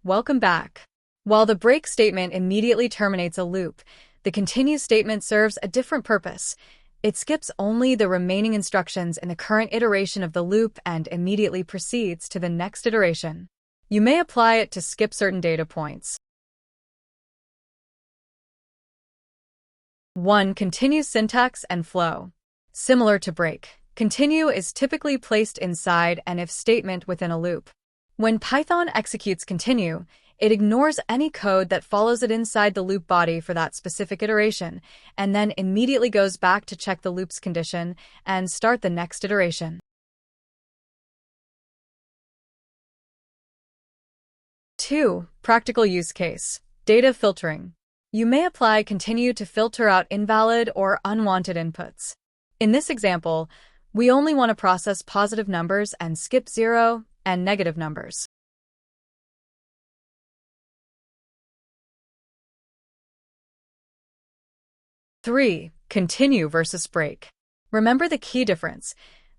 Welcome back. While the break statement immediately terminates a loop, the continue statement serves a different purpose. It skips only the remaining instructions in the current iteration of the loop and immediately proceeds to the next iteration. You may apply it to skip certain data points. 1. Continue syntax and flow. Similar to break, continue is typically placed inside an if statement within a loop. When Python executes continue, it ignores any code that follows it inside the loop body for that specific iteration, and then immediately goes back to check the loop's condition and start the next iteration. 2. Practical use case. Data filtering. You may apply continue to filter out invalid or unwanted inputs. In this example, we only want to process positive numbers and skip 0 and negative numbers. Three. Continue versus break. Remember the key difference.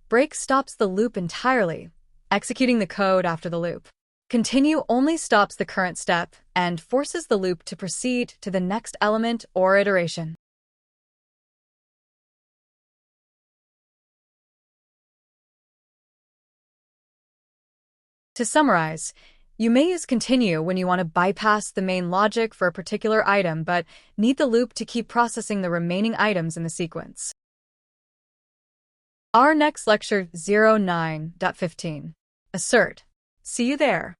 Break stops the loop entirely, executing the code after the loop. Continue only stops the current step and forces the loop to proceed to the next element or iteration. To summarize, you may use continue when you want to bypass the main logic for a particular item but need the loop to keep processing the remaining items in the sequence. Our next lecture 09.15. Assert. See you there.